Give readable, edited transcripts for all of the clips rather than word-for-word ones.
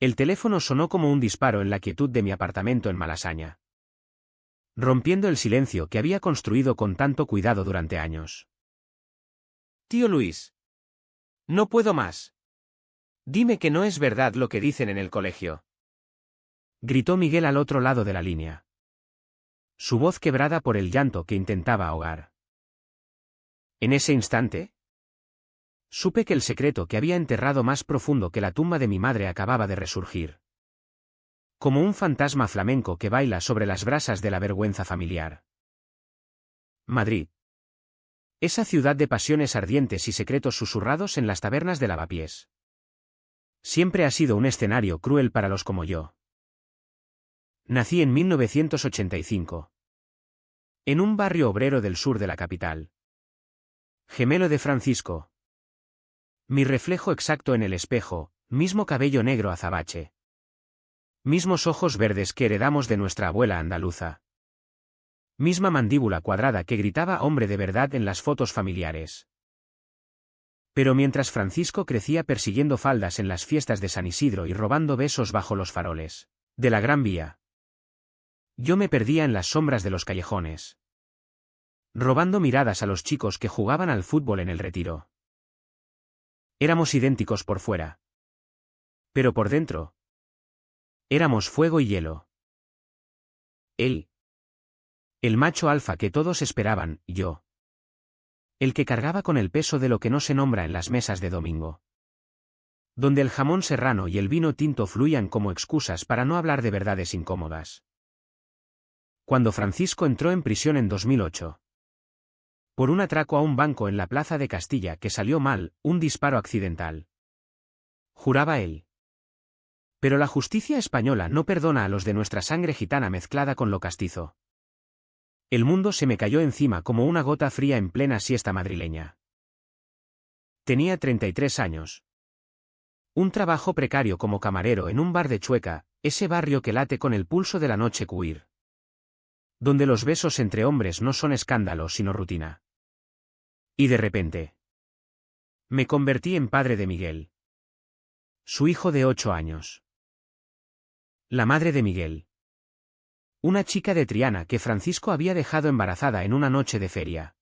El teléfono sonó como un disparo en la quietud de mi apartamento en Malasaña, rompiendo el silencio que había construido con tanto cuidado durante años. Tío Luis. No puedo más. Dime que no es verdad lo que dicen en el colegio. Gritó Miguel al otro lado de la línea, su voz quebrada por el llanto que intentaba ahogar. En ese instante, supe que el secreto que había enterrado más profundo que la tumba de mi madre acababa de resurgir, como un fantasma flamenco que baila sobre las brasas de la vergüenza familiar. Madrid. Esa ciudad de pasiones ardientes y secretos susurrados en las tabernas de Lavapiés. Siempre ha sido un escenario cruel para los como yo. Nací en 1985. En un barrio obrero del sur de la capital. Gemelo de Francisco. Mi reflejo exacto en el espejo, mismo cabello negro azabache. Mismos ojos verdes que heredamos de nuestra abuela andaluza. Misma mandíbula cuadrada que gritaba hombre de verdad en las fotos familiares. Pero mientras Francisco crecía persiguiendo faldas en las fiestas de San Isidro y robando besos bajo los faroles de la Gran Vía, yo me perdía en las sombras de los callejones, robando miradas a los chicos que jugaban al fútbol en el Retiro. Éramos idénticos por fuera, pero por dentro éramos fuego y hielo. Él, el macho alfa que todos esperaban, yo, el que cargaba con el peso de lo que no se nombra en las mesas de domingo, donde el jamón serrano y el vino tinto fluían como excusas para no hablar de verdades incómodas. Cuando Francisco entró en prisión en 2008, por un atraco a un banco en la Plaza de Castilla que salió mal, un disparo accidental, juraba él. Pero la justicia española no perdona a los de nuestra sangre gitana mezclada con lo castizo. El mundo se me cayó encima como una gota fría en plena siesta madrileña. Tenía 33 años. Un trabajo precario como camarero en un bar de Chueca, ese barrio que late con el pulso de la noche queer, donde los besos entre hombres no son escándalo sino rutina. Y de repente, me convertí en padre de Miguel, su hijo de 8 años. La madre de Miguel, una chica de Triana que Francisco había dejado embarazada en una noche de feria.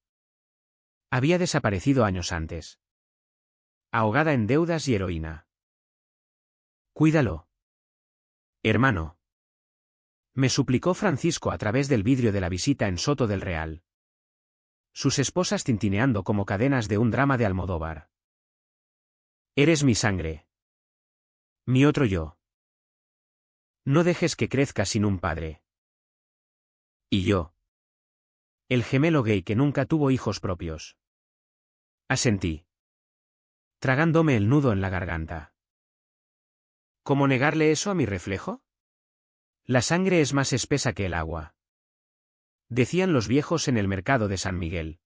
Había desaparecido años antes, ahogada en deudas y heroína. Cuídalo, hermano, me suplicó Francisco a través del vidrio de la visita en Soto del Real, sus esposas tintineando como cadenas de un drama de Almodóvar. Eres mi sangre, mi otro yo. No dejes que crezca sin un padre. Y yo, el gemelo gay que nunca tuvo hijos propios. Asentí, tragándome el nudo en la garganta. ¿Cómo negarle eso a mi reflejo? La sangre es más espesa que el agua, decían los viejos en el mercado de San Miguel.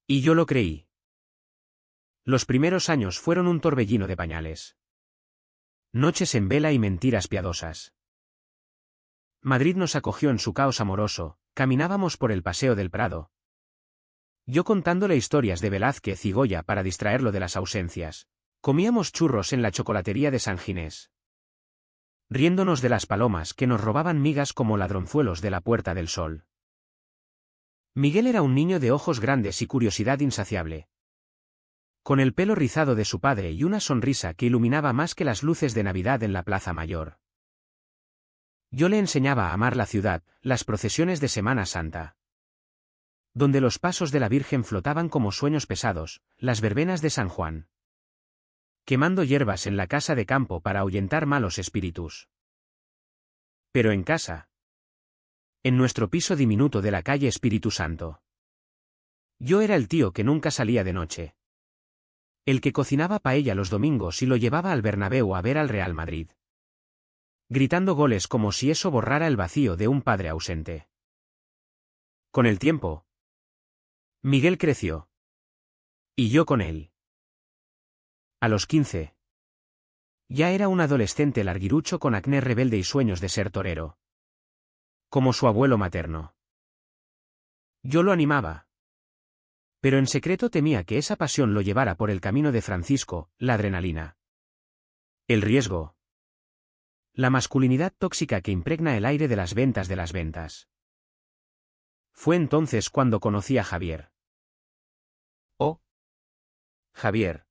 Y yo lo creí. Los primeros años fueron un torbellino de pañales, noches en vela y mentiras piadosas. Madrid nos acogió en su caos amoroso, caminábamos por el Paseo del Prado, yo contándole historias de Velázquez y Goya para distraerlo de las ausencias. Comíamos churros en la chocolatería de San Ginés, riéndonos de las palomas que nos robaban migas como ladronzuelos de la Puerta del Sol. Miguel era un niño de ojos grandes y curiosidad insaciable, con el pelo rizado de su padre y una sonrisa que iluminaba más que las luces de Navidad en la Plaza Mayor. Yo le enseñaba a amar la ciudad, las procesiones de Semana Santa, donde los pasos de la Virgen flotaban como sueños pesados, las verbenas de San Juan, quemando hierbas en la casa de campo para ahuyentar malos espíritus. Pero en casa, en nuestro piso diminuto de la calle Espíritu Santo, yo era el tío que nunca salía de noche, el que cocinaba paella los domingos y lo llevaba al Bernabéu a ver al Real Madrid, gritando goles como si eso borrara el vacío de un padre ausente. Con el tiempo, Miguel creció. Y yo con él. A los 15. Ya era un adolescente larguirucho con acné rebelde y sueños de ser torero, como su abuelo materno. Yo lo animaba, pero en secreto temía que esa pasión lo llevara por el camino de Francisco, la adrenalina, el riesgo, La masculinidad tóxica que impregna el aire de las ventas de las ventas. Fue entonces cuando conocí a Javier. Oh. Javier.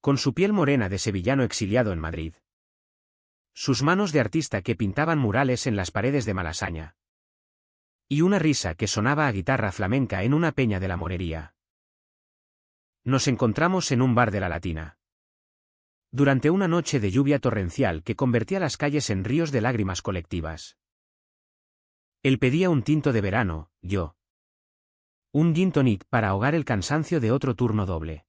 Con su piel morena de sevillano exiliado en Madrid. Sus manos de artista que pintaban murales en las paredes de Malasaña. Y una risa que sonaba a guitarra flamenca en una peña de la Morería. Nos encontramos en un bar de la Latina. Durante una noche de lluvia torrencial que convertía las calles en ríos de lágrimas colectivas. Él pedía un tinto de verano, yo. Un gin tonic para ahogar el cansancio de otro turno doble.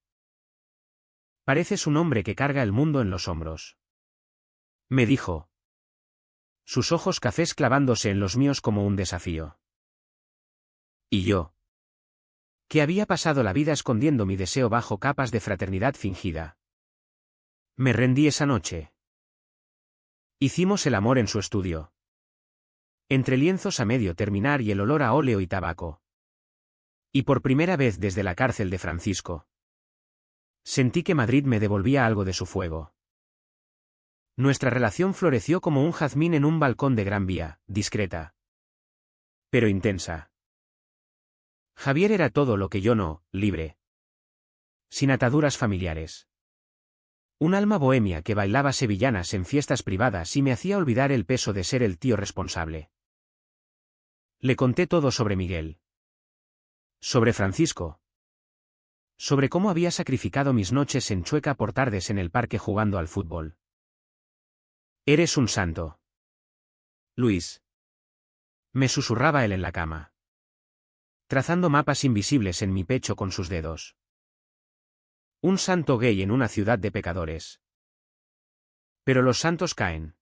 Pareces un hombre que carga el mundo en los hombros. Me dijo. Sus ojos cafés clavándose en los míos como un desafío. Y yo. Que había pasado la vida escondiendo mi deseo bajo capas de fraternidad fingida. Me rendí esa noche. Hicimos el amor en su estudio. Entre lienzos a medio terminar y el olor a óleo y tabaco. Y por primera vez desde la cárcel de Francisco. Sentí que Madrid me devolvía algo de su fuego. Nuestra relación floreció como un jazmín en un balcón de Gran Vía, discreta. Pero intensa. Javier era todo lo que yo no, libre. Sin ataduras familiares. Un alma bohemia que bailaba sevillanas en fiestas privadas y me hacía olvidar el peso de ser el tío responsable. Le conté todo sobre Miguel. Sobre Francisco. Sobre cómo había sacrificado mis noches en Chueca por tardes en el parque jugando al fútbol. Eres un santo. Luis. Me susurraba él en la cama. Trazando mapas invisibles en mi pecho con sus dedos. Un santo gay en una ciudad de pecadores. Pero los santos caen.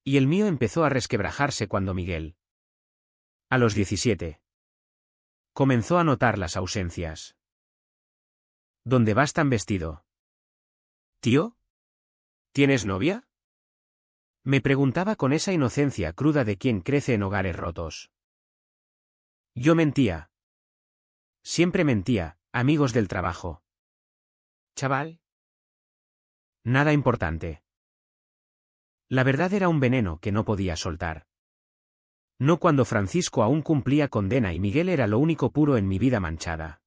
Y el mío empezó a resquebrajarse cuando Miguel. A los 17. Comenzó a notar las ausencias. ¿Dónde vas tan vestido? ¿Tío? ¿Tienes novia? Me preguntaba con esa inocencia cruda de quien crece en hogares rotos. Yo mentía. Siempre mentía, amigos del trabajo. Chaval. Nada importante. La verdad era un veneno que no podía soltar. No cuando Francisco aún cumplía condena y Miguel era lo único puro en mi vida manchada.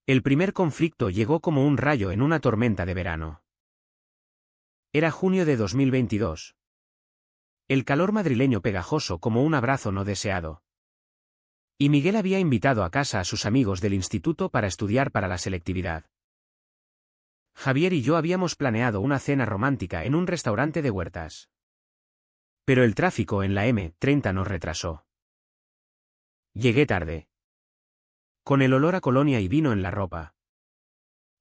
El primer conflicto llegó como un rayo en una tormenta de verano. Era junio de 2022. El calor madrileño pegajoso como un abrazo no deseado. Y Miguel había invitado a casa a sus amigos del instituto para estudiar para la selectividad. Javier y yo habíamos planeado una cena romántica en un restaurante de Huertas. Pero el tráfico en la M30 nos retrasó. Llegué tarde. Con el olor a colonia y vino en la ropa.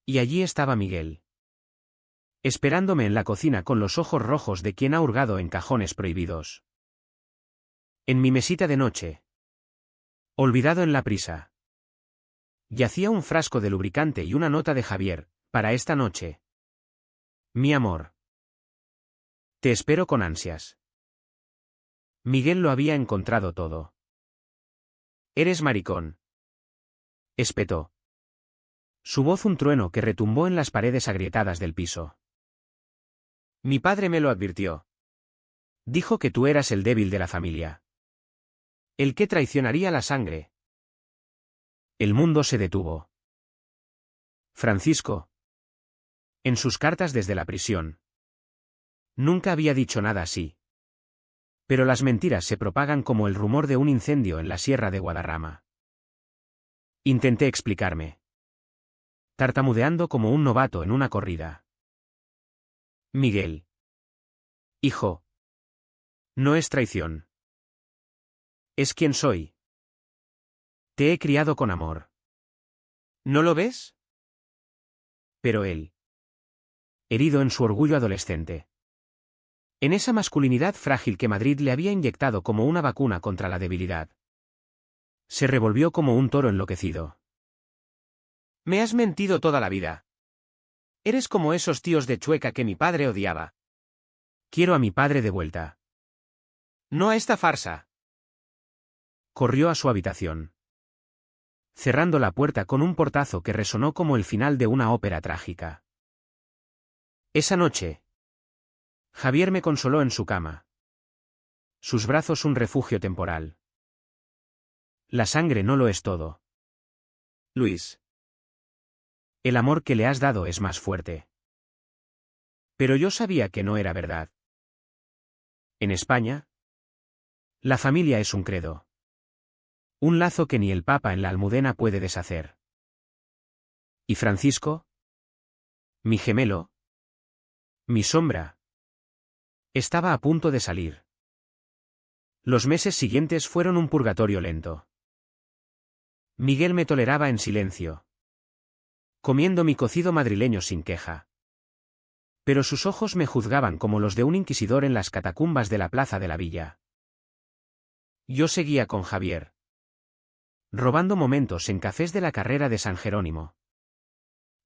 Y allí estaba Miguel. Esperándome en la cocina con los ojos rojos de quien ha hurgado en cajones prohibidos. En mi mesita de noche. Olvidado en la prisa. Yacía un frasco de lubricante y una nota de Javier, para esta noche. Mi amor. Te espero con ansias. Miguel lo había encontrado todo. Eres maricón. Espetó. Su voz un trueno que retumbó en las paredes agrietadas del piso. Mi padre me lo advirtió. Dijo que tú eras el débil de la familia. El que traicionaría la sangre. El mundo se detuvo. Francisco. En sus cartas desde la prisión. Nunca había dicho nada así. Pero las mentiras se propagan como el rumor de un incendio en la sierra de Guadarrama. Intenté explicarme. Tartamudeando como un novato en una corrida. Miguel. Hijo. No es traición. Es quien soy. Te he criado con amor. ¿No lo ves? Pero él. Herido en su orgullo adolescente. En esa masculinidad frágil que Madrid le había inyectado como una vacuna contra la debilidad. Se revolvió como un toro enloquecido. Me has mentido toda la vida. Eres como esos tíos de Chueca que mi padre odiaba. Quiero a mi padre de vuelta. No a esta farsa. Corrió a su habitación. Cerrando la puerta con un portazo que resonó como el final de una ópera trágica. Esa noche. Javier me consoló en su cama. Sus brazos un refugio temporal. La sangre no lo es todo. Luis. El amor que le has dado es más fuerte. Pero yo sabía que no era verdad. En España, la familia es un credo. Un lazo que ni el Papa en la Almudena puede deshacer. ¿Y Francisco? Mi gemelo. Mi sombra. Estaba a punto de salir. Los meses siguientes fueron un purgatorio lento. Miguel me toleraba en silencio, comiendo mi cocido madrileño sin queja. Pero sus ojos me juzgaban como los de un inquisidor en las catacumbas de la plaza de la villa. Yo seguía con Javier, robando momentos en cafés de la carrera de San Jerónimo,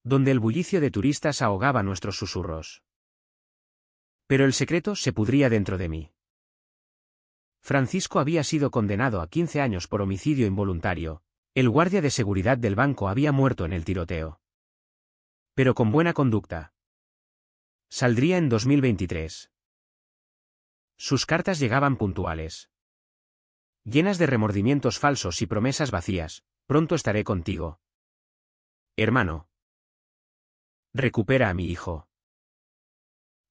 donde el bullicio de turistas ahogaba nuestros susurros. Pero el secreto se pudría dentro de mí. Francisco había sido condenado a 15 años por homicidio involuntario. El guardia de seguridad del banco había muerto en el tiroteo. Pero con buena conducta. Saldría en 2023. Sus cartas llegaban puntuales. Llenas de remordimientos falsos y promesas vacías. Pronto estaré contigo. Hermano. Recupera a mi hijo.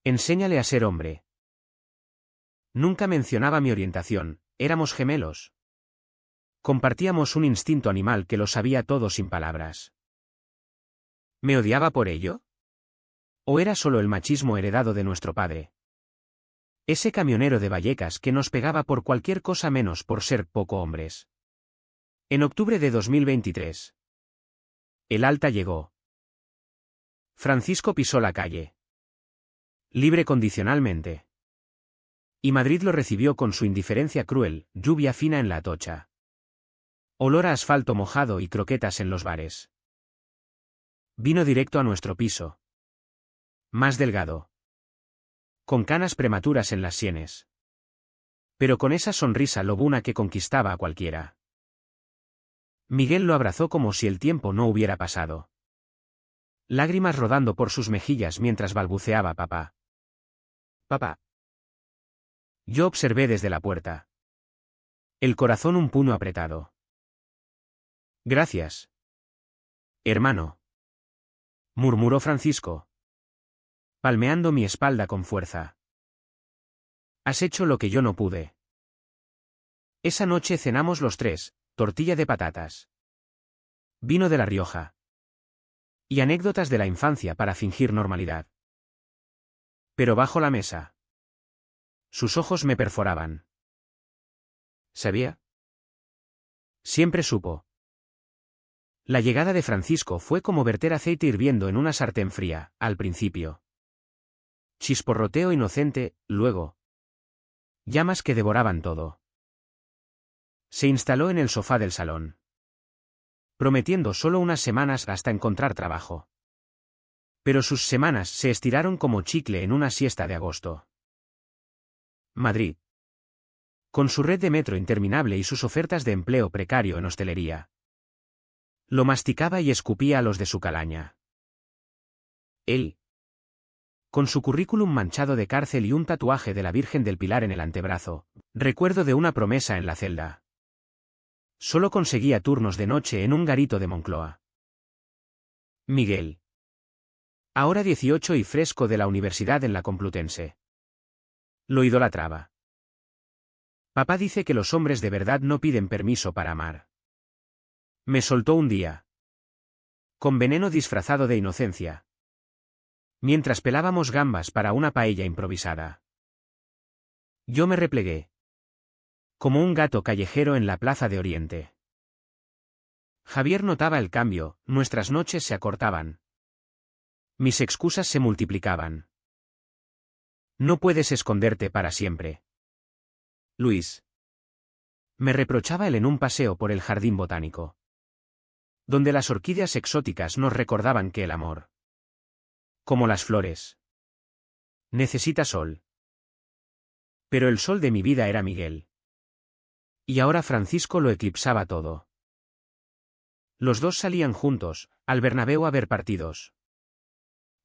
Enséñale a ser hombre. Nunca mencionaba mi orientación, éramos gemelos. Compartíamos un instinto animal que lo sabía todo sin palabras. ¿Me odiaba por ello? ¿O era solo el machismo heredado de nuestro padre? Ese camionero de Vallecas que nos pegaba por cualquier cosa menos por ser poco hombres. En octubre de 2023. El alta llegó. Francisco pisó la calle. Libre condicionalmente. Y Madrid lo recibió con su indiferencia cruel, lluvia fina en la Atocha. Olor a asfalto mojado y croquetas en los bares. Vino directo a nuestro piso. Más delgado. Con canas prematuras en las sienes. Pero con esa sonrisa lobuna que conquistaba a cualquiera. Miguel lo abrazó como si el tiempo no hubiera pasado. Lágrimas rodando por sus mejillas mientras balbuceaba papá. Papá. Yo observé desde la puerta. El corazón un puño apretado. Gracias. Hermano. Murmuró Francisco, palmeando mi espalda con fuerza. Has hecho lo que yo no pude. Esa noche cenamos los tres, tortilla de patatas, vino de La Rioja y anécdotas de la infancia para fingir normalidad. Pero bajo la mesa. Sus ojos me perforaban. ¿Sabía? Siempre supo. La llegada de Francisco fue como verter aceite hirviendo en una sartén fría, al principio. Chisporroteo inocente, luego. Llamas que devoraban todo. Se instaló en el sofá del salón, prometiendo solo unas semanas hasta encontrar trabajo. Pero sus semanas se estiraron como chicle en una siesta de agosto. Madrid. Con su red de metro interminable y sus ofertas de empleo precario en hostelería. Lo masticaba y escupía a los de su calaña. Él. Con su currículum manchado de cárcel y un tatuaje de la Virgen del Pilar en el antebrazo, recuerdo de una promesa en la celda. Solo conseguía turnos de noche en un garito de Moncloa. Miguel. Ahora 18 y fresco de la universidad en la Complutense. Lo idolatraba. Papá dice que los hombres de verdad no piden permiso para amar. Me soltó un día. Con veneno disfrazado de inocencia. Mientras pelábamos gambas para una paella improvisada. Yo me replegué. Como un gato callejero en la plaza de Oriente. Javier notaba el cambio, nuestras noches se acortaban. Mis excusas se multiplicaban. No puedes esconderte para siempre. Luis. Me reprochaba él en un paseo por el jardín botánico. Donde las orquídeas exóticas nos recordaban que el amor. Como las flores. Necesita sol. Pero el sol de mi vida era Miguel. Y ahora Francisco lo eclipsaba todo. Los dos salían juntos, al Bernabéu a ver partidos.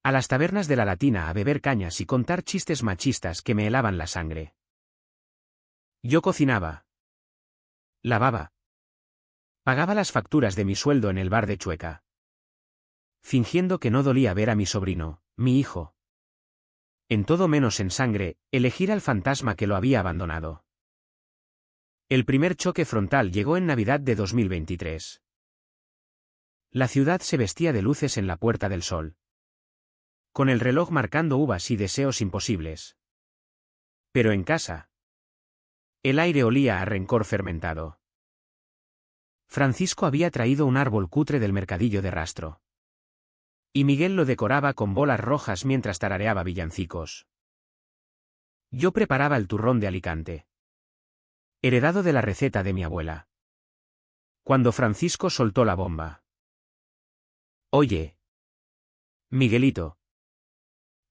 A las tabernas de la Latina a beber cañas y contar chistes machistas que me helaban la sangre. Yo cocinaba. Lavaba. Pagaba las facturas de mi sueldo en el bar de Chueca. Fingiendo que no dolía ver a mi sobrino, mi hijo. En todo menos en sangre, elegir al fantasma que lo había abandonado. El primer choque frontal llegó en Navidad de 2023. La ciudad se vestía de luces en la Puerta del Sol. Con el reloj marcando uvas y deseos imposibles. Pero en casa. El aire olía a rencor fermentado. Francisco había traído un árbol cutre del mercadillo de Rastro. Y Miguel lo decoraba con bolas rojas mientras tarareaba villancicos. Yo preparaba el turrón de Alicante. Heredado de la receta de mi abuela. Cuando Francisco soltó la bomba. Oye. Miguelito.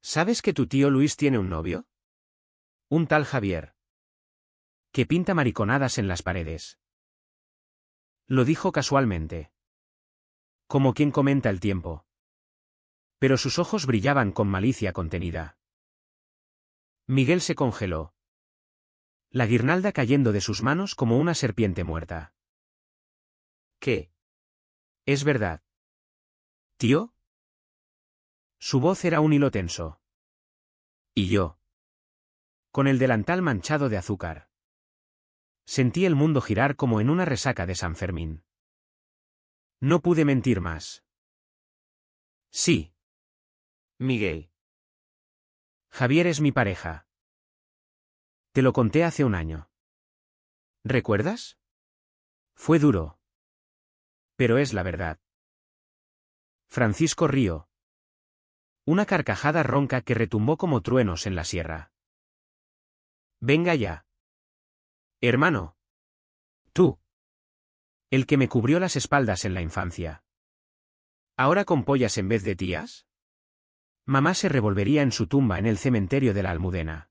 ¿Sabes que tu tío Luis tiene un novio? Un tal Javier. Que pinta mariconadas en las paredes. Lo dijo casualmente. Como quien comenta el tiempo. Pero sus ojos brillaban con malicia contenida. Miguel se congeló. La guirnalda cayendo de sus manos como una serpiente muerta. ¿Qué? ¿Es verdad? ¿Tío? Su voz era un hilo tenso. ¿Y yo? Con el delantal manchado de azúcar. Sentí el mundo girar como en una resaca de San Fermín. No pude mentir más. Sí. Miguel. Javier es mi pareja. Te lo conté hace un año. ¿Recuerdas? Fue duro. Pero es la verdad. Francisco rió. Una carcajada ronca que retumbó como truenos en la sierra. Venga ya. Hermano. Tú. El que me cubrió las espaldas en la infancia. ¿Ahora con pollas en vez de tías? Mamá se revolvería en su tumba en el cementerio de la Almudena.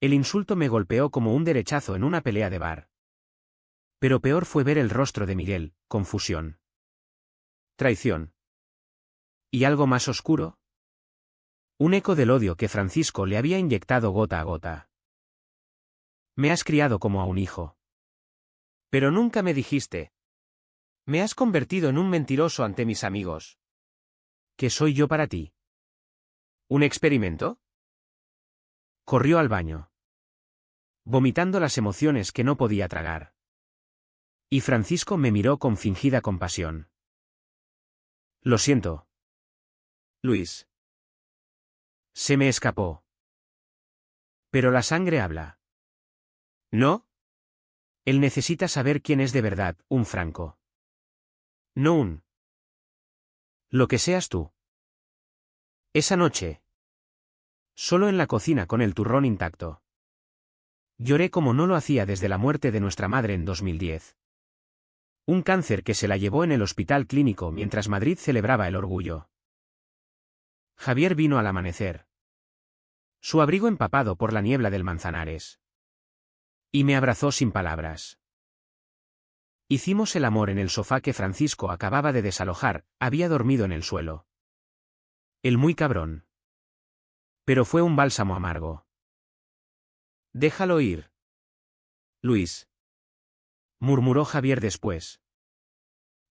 El insulto me golpeó como un derechazo en una pelea de bar. Pero peor fue ver el rostro de Miguel, confusión. Traición. ¿Y algo más oscuro? Un eco del odio que Francisco le había inyectado gota a gota. Me has criado como a un hijo. Pero nunca me dijiste. Me has convertido en un mentiroso ante mis amigos. ¿Qué soy yo para ti? ¿Un experimento? Corrió al baño. Vomitando las emociones que no podía tragar. Y Francisco me miró con fingida compasión. Lo siento. Luis. Se me escapó. Pero la sangre habla. ¿No? Él necesita saber quién es de verdad, un Franco. No un. Lo que seas tú. Esa noche. Solo en la cocina con el turrón intacto. Lloré como no lo hacía desde la muerte de nuestra madre en 2010. Un cáncer que se la llevó en el hospital clínico mientras Madrid celebraba el orgullo. Javier vino al amanecer. Su abrigo empapado por la niebla del Manzanares. Y me abrazó sin palabras. Hicimos el amor en el sofá que Francisco acababa de desalojar, había dormido en el suelo. El muy cabrón. Pero fue un bálsamo amargo. Déjalo ir. Luis. Murmuró Javier después.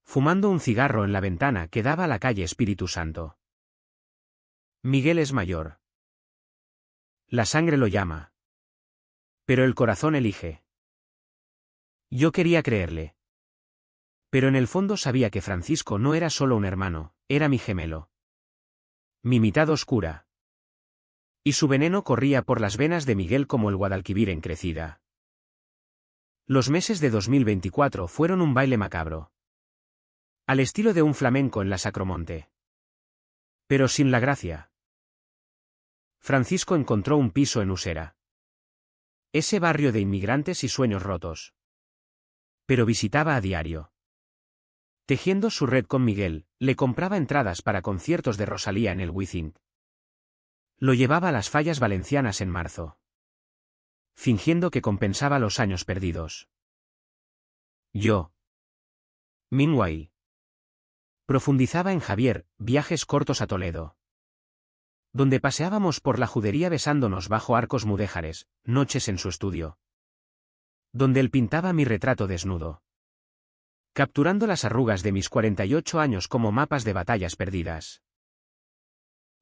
Fumando un cigarro en la ventana que daba a la calle Espíritu Santo. Miguel es mayor. La sangre lo llama. Pero el corazón elige. Yo quería creerle. Pero en el fondo sabía que Francisco no era solo un hermano, era mi gemelo. Mi mitad oscura. Y su veneno corría por las venas de Miguel como el Guadalquivir en crecida. Los meses de 2024 fueron un baile macabro. Al estilo de un flamenco en la Sacromonte. Pero sin la gracia. Francisco encontró un piso en Usera. Ese barrio de inmigrantes y sueños rotos. Pero visitaba a diario. Tejiendo su red con Miguel, le compraba entradas para conciertos de Rosalía en el Wizzing. Lo llevaba a las fallas valencianas en marzo. Fingiendo que compensaba los años perdidos. Yo. Meanwhile. Profundizaba en Javier, viajes cortos a Toledo. donde paseábamos por la judería besándonos bajo arcos mudéjares, noches en su estudio, donde él pintaba mi retrato desnudo, capturando las arrugas de mis 48 años como mapas de batallas perdidas.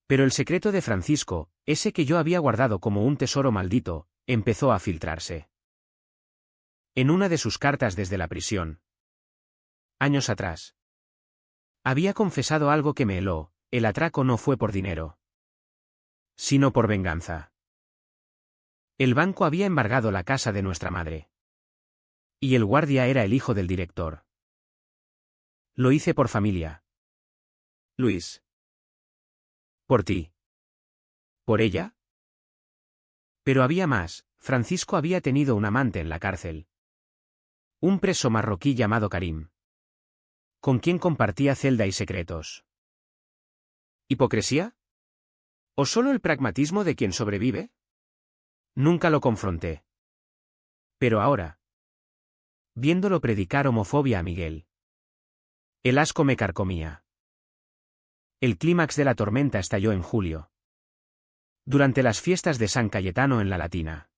Pero el secreto de Francisco, ese que yo había guardado como un tesoro maldito, empezó a filtrarse. En una de sus cartas desde la prisión, años atrás, había confesado algo que me heló: el atraco no fue por dinero, sino por venganza. El banco había embargado la casa de nuestra madre. Y el guardia era el hijo del director. Lo hice por familia. Luis. Por ti. ¿Por ella? Pero había más. Francisco había tenido un amante en la cárcel. Un preso marroquí llamado Karim, con quien compartía celda y secretos. ¿Hipocresía? ¿O solo el pragmatismo de quien sobrevive? Nunca lo confronté. Pero ahora, viéndolo predicar homofobia a Miguel, el asco me carcomía. El clímax de la tormenta estalló en julio, durante las fiestas de San Cayetano en la Latina.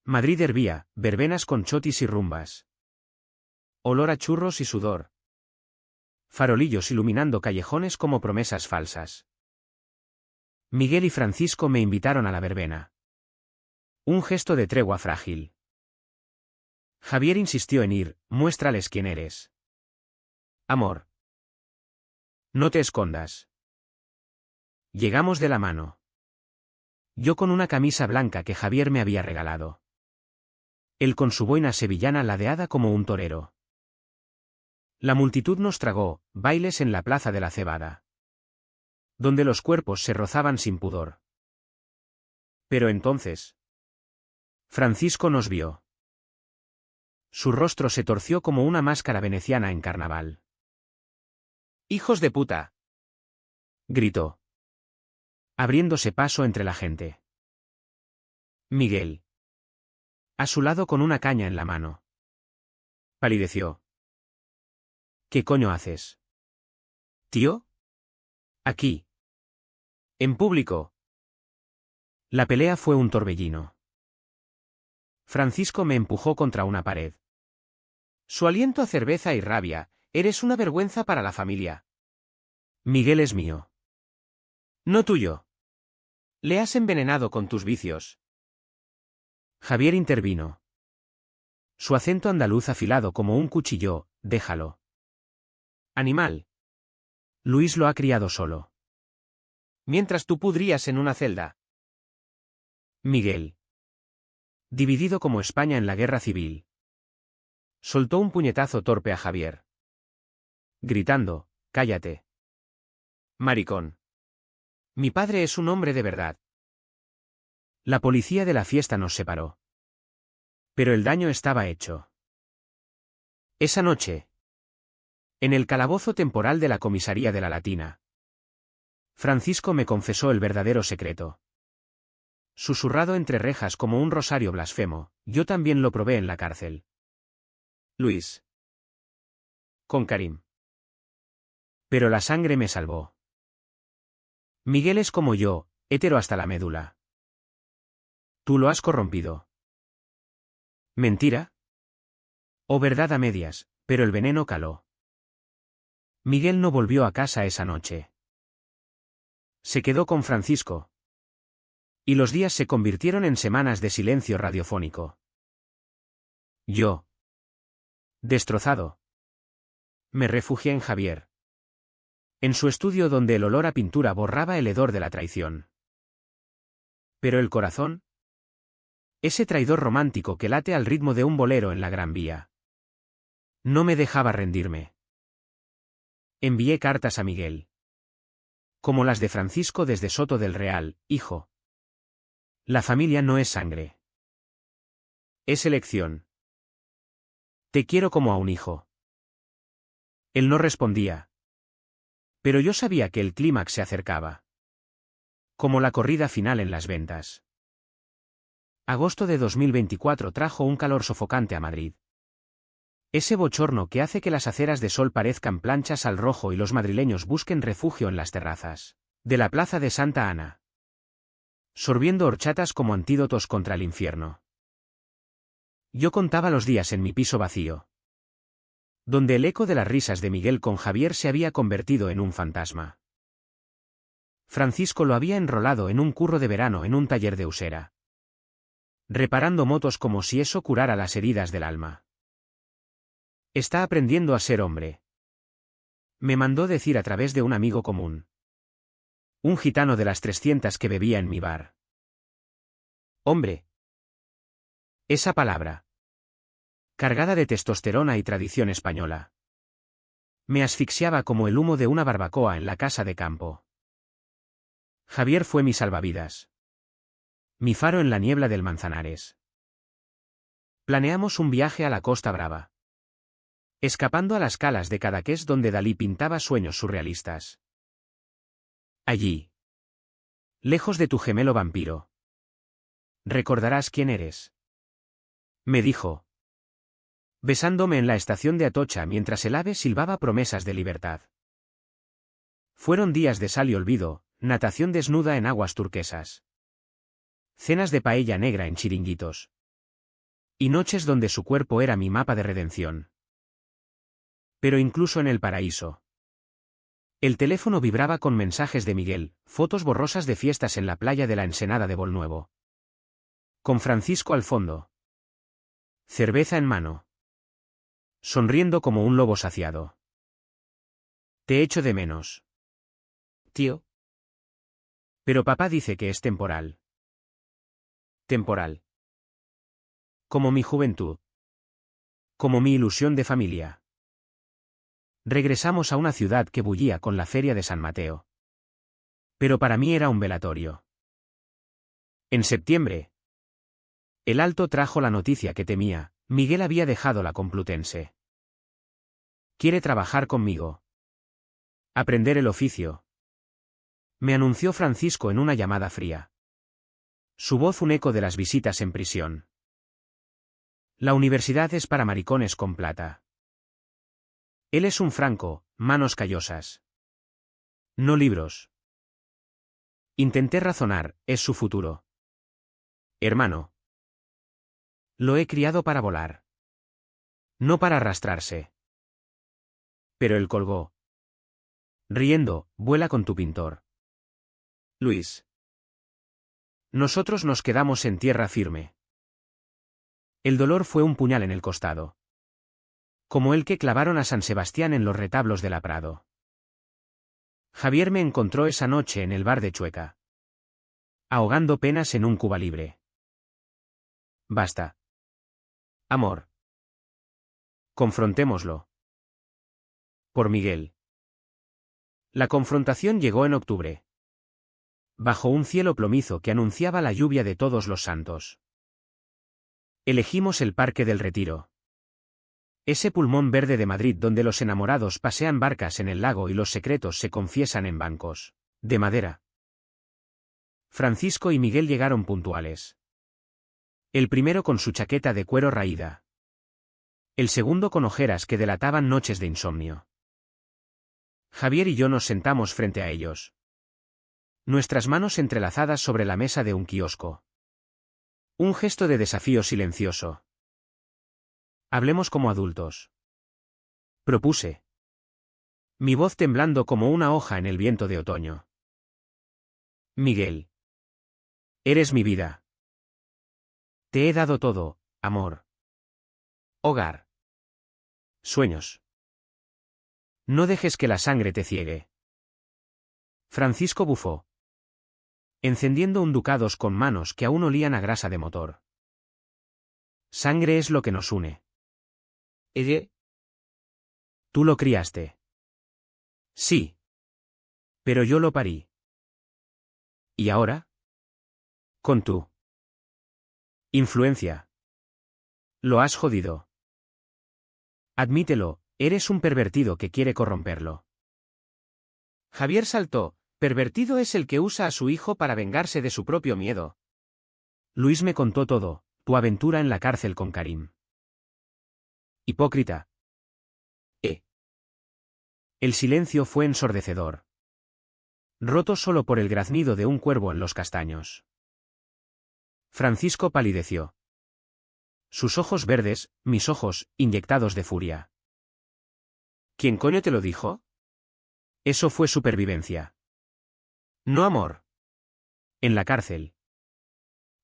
Madrid hervía, verbenas con chotis y rumbas. Olor a churros y sudor. Farolillos iluminando callejones como promesas falsas. Miguel y Francisco me invitaron a la verbena. Un gesto de tregua frágil. Javier insistió en ir: muéstrales quién eres. Amor. No te escondas. Llegamos de la mano. Yo con una camisa blanca que Javier me había regalado. Él con su boina sevillana ladeada como un torero. La multitud nos tragó, bailes en la plaza de la Cebada, donde los cuerpos se rozaban sin pudor. Pero entonces, Francisco nos vio. Su rostro se torció como una máscara veneciana en carnaval. ¡Hijos de puta!, gritó, abriéndose paso entre la gente. Miguel, a su lado con una caña en la mano, palideció. ¿Qué coño haces, tío? Aquí. En público. La pelea fue un torbellino. Francisco me empujó contra una pared. Su aliento a cerveza y rabia: eres una vergüenza para la familia. Miguel es mío, no tuyo. Le has envenenado con tus vicios. Javier intervino. Su acento andaluz afilado como un cuchillo: déjalo. Animal. Luis lo ha criado solo. Mientras tú pudrías en una celda. Miguel, dividido como España en la guerra civil, soltó un puñetazo torpe a Javier, gritando: cállate, maricón. Mi padre es un hombre de verdad. La policía de la fiesta nos separó. Pero el daño estaba hecho. Esa noche, en el calabozo temporal de la comisaría de la Latina, Francisco me confesó el verdadero secreto. Susurrado entre rejas como un rosario blasfemo: yo también lo probé en la cárcel. Luis. Con Karim. Pero la sangre me salvó. Miguel es como yo, hétero hasta la médula. Tú lo has corrompido. ¿Mentira? O verdad a medias, pero el veneno caló. Miguel no volvió a casa esa noche. Se quedó con Francisco. Y los días se convirtieron en semanas de silencio radiofónico. Yo, destrozado, me refugié en Javier. En su estudio donde el olor a pintura borraba el hedor de la traición. Pero el corazón, ese traidor romántico que late al ritmo de un bolero en la Gran Vía, no me dejaba rendirme. Envié cartas a Miguel, como las de Francisco desde Soto del Real: hijo, la familia no es sangre, es elección. Te quiero como a un hijo. Él no respondía. Pero yo sabía que el clímax se acercaba. Como la corrida final en las ventas. Agosto de 2024 trajo un calor sofocante a Madrid. Ese bochorno que hace que las aceras de Sol parezcan planchas al rojo y los madrileños busquen refugio en las terrazas. De la plaza de Santa Ana. Sorbiendo horchatas como antídotos contra el infierno. Yo contaba los días en mi piso vacío, donde el eco de las risas de Miguel con Javier se había convertido en un fantasma. Francisco lo había enrolado en un curro de verano en un taller de Usera, reparando motos como si eso curara las heridas del alma. Está aprendiendo a ser hombre, me mandó decir a través de un amigo común. Un gitano de las 300 que bebía en mi bar. Hombre. Esa palabra, cargada de testosterona y tradición española, me asfixiaba como el humo de una barbacoa en la casa de campo. Javier fue mi salvavidas. Mi faro en la niebla del Manzanares. Planeamos un viaje a la Costa Brava, escapando a las calas de Cadaqués donde Dalí pintaba sueños surrealistas. Allí, lejos de tu gemelo vampiro, recordarás quién eres, me dijo, besándome en la estación de Atocha mientras el ave silbaba promesas de libertad. Fueron días de sal y olvido, natación desnuda en aguas turquesas, cenas de paella negra en chiringuitos, y noches donde su cuerpo era mi mapa de redención. Pero incluso en el paraíso, el teléfono vibraba con mensajes de Miguel, fotos borrosas de fiestas en la playa de la Ensenada de Bolnuevo. Con Francisco al fondo. Cerveza en mano. Sonriendo como un lobo saciado. Te echo de menos, tío. Pero papá dice que es temporal. Temporal. Como mi juventud. Como mi ilusión de familia. Regresamos a una ciudad que bullía con la feria de San Mateo. Pero para mí era un velatorio. En septiembre, el Alto trajo la noticia que temía: Miguel había dejado la Complutense. Quiere trabajar conmigo. Aprender el oficio. Me anunció Francisco en una llamada fría. Su voz un eco de las visitas en prisión. La universidad es para maricones con plata. Él es un franco, manos callosas. No libros. Intenté razonar, es su futuro. Hermano. Lo he criado para volar. No para arrastrarse. Pero él colgó. Riendo, vuela con tu pintor. Luis. Nosotros nos quedamos en tierra firme. El dolor fue un puñal en el costado. Como el que clavaron a San Sebastián en los retablos de la Prado. Javier me encontró esa noche en el bar de Chueca, ahogando penas en un Cuba Libre. Basta. Amor. Confrontémoslo. Por Miguel. La confrontación llegó en octubre, bajo un cielo plomizo que anunciaba la lluvia de todos los santos. Elegimos el Parque del Retiro. Ese pulmón verde de Madrid donde los enamorados pasean barcas en el lago y los secretos se confiesan en bancos de madera. Francisco y Miguel llegaron puntuales. El primero con su chaqueta de cuero raída. El segundo con ojeras que delataban noches de insomnio. Javier y yo nos sentamos frente a ellos. Nuestras manos entrelazadas sobre la mesa de un kiosco. Un gesto de desafío silencioso. Hablemos como adultos. Propuse. Mi voz temblando como una hoja en el viento de otoño. Miguel. Eres mi vida. Te he dado todo, amor. Hogar. Sueños. No dejes que la sangre te ciegue. Francisco bufó, encendiendo un ducados con manos que aún olían a grasa de motor. Sangre es lo que nos une. ¿Ella? Tú lo criaste. Sí. Pero yo lo parí. ¿Y ahora? Con tu influencia. Lo has jodido. Admítelo, eres un pervertido que quiere corromperlo. Javier saltó. Pervertido es el que usa a su hijo para vengarse de su propio miedo. Luis me contó todo, tu aventura en la cárcel con Karim. Hipócrita. El silencio fue ensordecedor. roto solo por el graznido de un cuervo en los castaños. Francisco palideció. Sus ojos verdes, mis ojos, inyectados de furia. ¿Quién coño te lo dijo? Eso fue supervivencia. No amor. En la cárcel.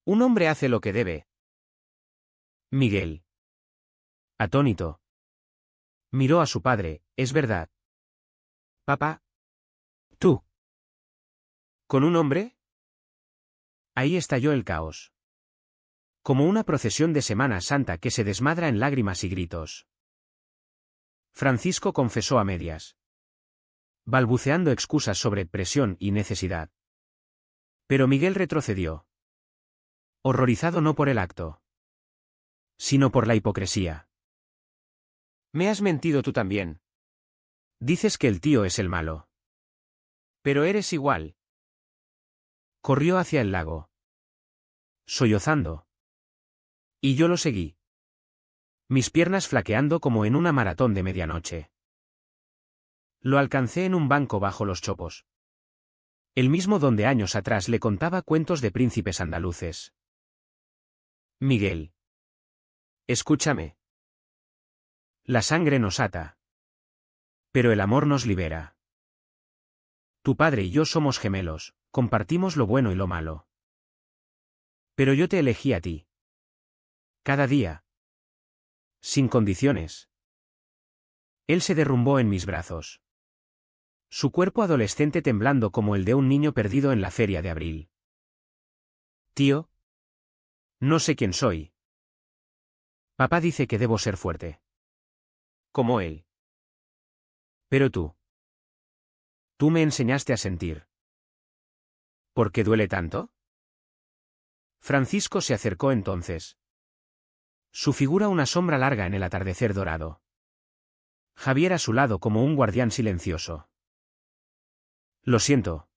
Un hombre hace lo que debe. Miguel. Atónito. Miró a su padre, es verdad. Papá. ¿Tú? ¿Con un hombre? Ahí estalló el caos. Como una procesión de Semana Santa que se desmadra en lágrimas y gritos. Francisco confesó a medias, balbuceando excusas sobre presión y necesidad. Pero Miguel retrocedió. Horrorizado no por el acto, sino por la hipocresía. Me has mentido tú también. Dices que el tío es el malo. Pero eres igual. Corrió hacia el lago, sollozando. Y yo lo seguí. Mis piernas flaqueando como en una maratón de medianoche. Lo alcancé en un banco bajo los chopos. El mismo donde años atrás le contaba cuentos de príncipes andaluces. Miguel. Escúchame. La sangre nos ata. Pero el amor nos libera. Tu padre y yo somos gemelos, compartimos lo bueno y lo malo. Pero yo te elegí a ti. Cada día. Sin condiciones. Él se derrumbó en mis brazos. Su cuerpo adolescente temblando como el de un niño perdido en la feria de abril. Tío. No sé quién soy. Papá dice que debo ser fuerte. Como él. Pero tú. Tú me enseñaste a sentir. ¿Por qué duele tanto? Francisco se acercó entonces. Su figura una sombra larga en el atardecer dorado. Javier a su lado como un guardián silencioso. Lo siento.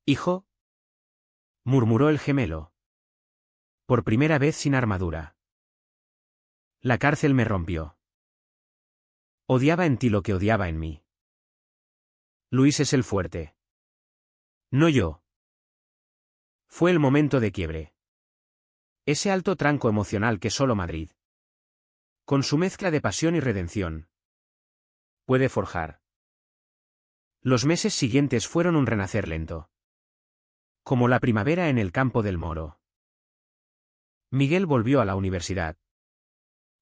Hijo. Murmuró el gemelo. Por primera vez sin armadura. La cárcel me rompió. Odiaba en ti lo que odiaba en mí. Luis es el fuerte. No yo. Fue el momento de quiebre. Ese alto tranco emocional que solo Madrid, con su mezcla de pasión y redención, puede forjar. Los meses siguientes fueron un renacer lento. Como la primavera en el campo del Moro. Miguel volvió a la universidad.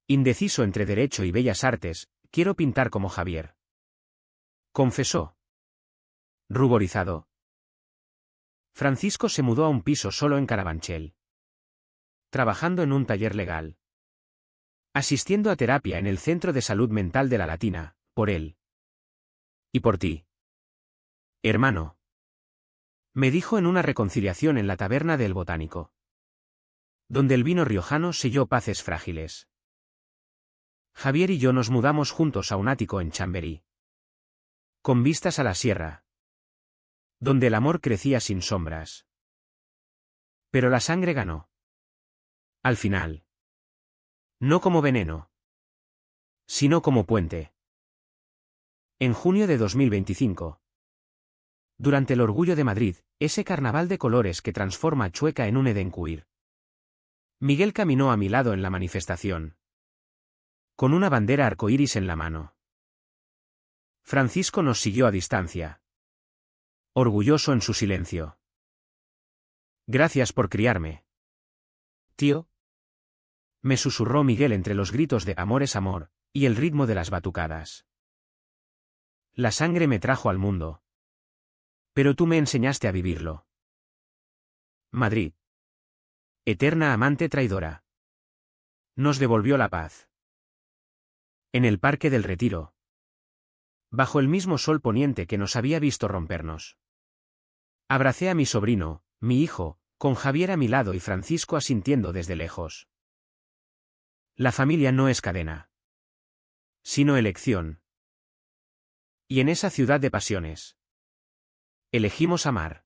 Indeciso entre Derecho y Bellas Artes, quiero pintar como Javier. Confesó. Ruborizado. Francisco se mudó a un piso solo en Carabanchel. Trabajando en un taller legal. Asistiendo a terapia en el Centro de Salud Mental de la Latina, por él. Y por ti. Hermano. Me dijo en una reconciliación en la taberna del Botánico. Donde el vino riojano selló paces frágiles. Javier y yo nos mudamos juntos a un ático en Chamberí. Con vistas a la sierra. Donde el amor crecía sin sombras. Pero la sangre ganó. Al final. No como veneno. Sino como puente. En junio de 2025. Durante el Orgullo de Madrid, ese carnaval de colores que transforma a Chueca en un Edén queer. Miguel caminó a mi lado en la manifestación. Con una bandera arcoíris en la mano. Francisco nos siguió a distancia. Orgulloso en su silencio. Gracias por criarme. Tío. Me susurró Miguel entre los gritos de amor es amor, y el ritmo de las batucadas. La sangre me trajo al mundo. Pero tú me enseñaste a vivirlo. Madrid. Eterna amante traidora. Nos devolvió la paz. En el Parque del Retiro. Bajo el mismo sol poniente que nos había visto rompernos. Abracé a mi sobrino, mi hijo, con Javier a mi lado y Francisco asintiendo desde lejos. La familia no es cadena. Sino elección. Y en esa ciudad de pasiones. Elegimos amar.